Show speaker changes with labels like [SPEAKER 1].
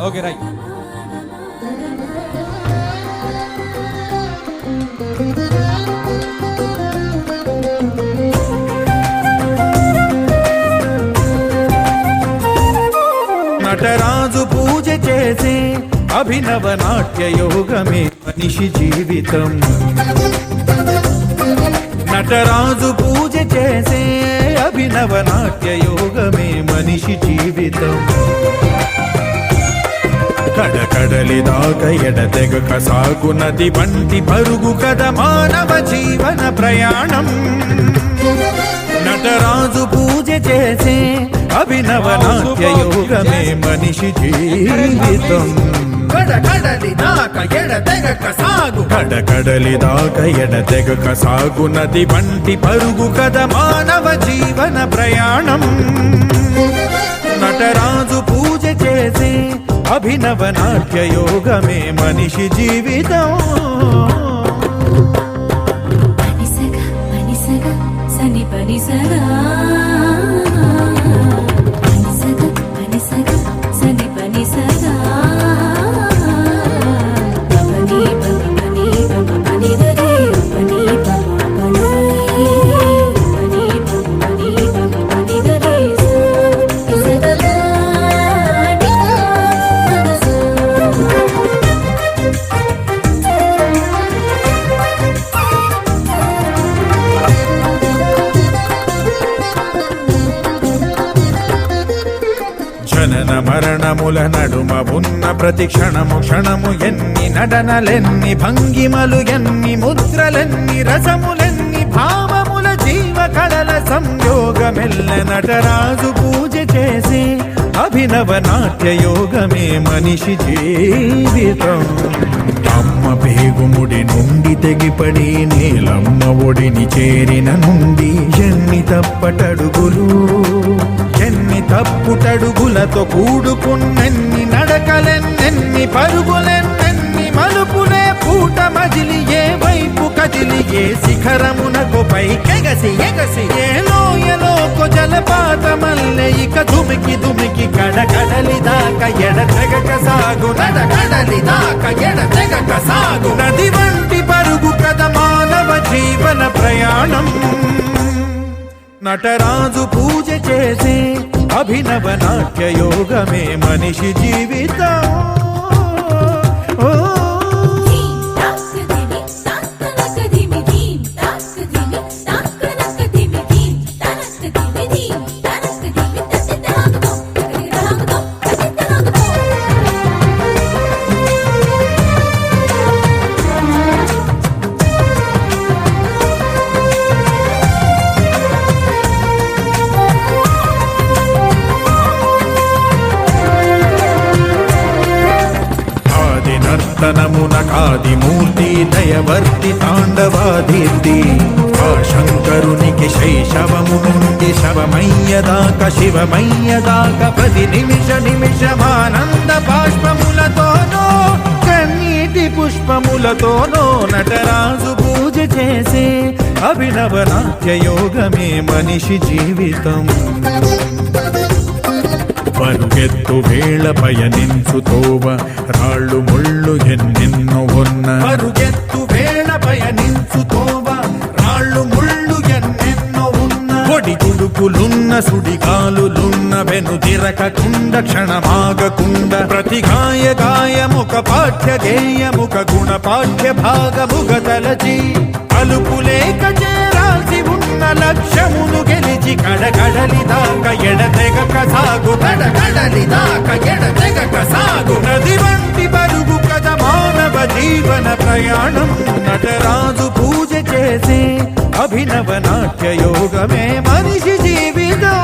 [SPEAKER 1] Okay right.
[SPEAKER 2] Nataraju పూజ చేసే అభినవ నాట్య యోగమే మనిషి జీవితం. నటరాజు పూజ చేసే అభినవ నాట్య యోగమే మనిషి జీవితం. కడకడలి దాకా ఎడతెగక సాగునది వంటి పరుగు కథ మానవ జీవన ప్రయాణం. నటరాజు పూజ చేసే అభినవ నాట్య యోగమే మనిషి జీవితం.
[SPEAKER 3] కడకడలి దాకా ఎడతెగక సాగు,
[SPEAKER 2] కడకడలి దాకా ఎడతెగక సాగునది వంటి పరుగు కథ మానవ జీవన ప్రయాణం. నటరాజు పూజ చేసే అభినవ నాట్య యోగమే మనిషి జీవితం.
[SPEAKER 4] పనిసగా పనిసగా సని పనిసగా పనిసగా పనిసగా సని పనిసగా పని పని పని దరే పని పని పని పని పని దరే సదలా
[SPEAKER 2] జనన మరణముల నడుమ ఉన్న ప్రతి క్షణము క్షణము ఎన్ని నటనలెన్ని భంగిమలు ఎన్ని ముద్రలెన్ని రసములెన్ని భావముల జీవ కళల సంయోగమెల్ల నటరాజు పూజ చేసి అభినవ నాట్య యోగమే మనిషి జీవితం. అమ్మ పేగుముడి నుండి తెగిపడి నీలమ్మ ఒడిని చేరిన నుండి ఎన్ని తప్పటడుగులు ఎన్ని తప్పుటడుగులతో కూడుకున్నెన్ని నడకలెన్నెన్ని పరుగులెన్నెన్ని మలుపులే పూట మజిలి ఏ వైపు కదిలి ఏ శిఖరమునకు పైకెగసి ఎగసి ఏ లోయలోకు జలపాతమల్లె ఇక దుమికి దుమికి కడకడలి దాకా ఎడతెగక సాగు.
[SPEAKER 3] కడకడలి దాకా ఎడతెగక సాగు,
[SPEAKER 2] నది వంటి పరుగు కథ మానవ జీవన ప్రయాణం. నటరాజు పూజ చేసే అభినవ నాట్య యోగమే మనిషి జీవితం. నర్తనమునకాదిమూర్తి దయవర్తి తాండవాధీర్తి ఆ శంకరునికి శైశవము నుండి శవమయ్యదాకా శివమయ్యదాకా ప్రతి నిమిష నిమిషమానంద బాష్పములతోనో కన్నీటి పుష్పములతోనో నటరాజు పూజ చేసే అభినవ నాట్య యోగమే మనిషి జీవితం. పరుగెత్తు వేళ పయనించు తోవ రాళ్ళు ముళ్ళు ఎన్నెన్నో ఉన్న పరుగెత్తు వేళ పయనించు తోవ రాళ్ళు ముళ్ళు ఎన్నెన్నో ఉన్న పొడి గుడుకులున్న సుడిగాలులున్న వెను తిరకకుండ క్షణమాగకుండ ప్రతి గాయ గాయముక పాఠ్య గేయముక గుణ పాఠ్య భాగముగ తలచి అలుపులేక చేరాల్సి ఉన్న లక్ష్యమును గెలిచి కడకడలి దాకా ఎడతెగక సాగు.
[SPEAKER 3] కడకడలి దాకా ఎడతెగక సాగు,
[SPEAKER 2] నది వంటి పరుగు కథ మానవ జీవన ప్రయాణం. నటరాజు పూజ చేసే అభినవ నాట్య యోగమే మనిషి జీవితం.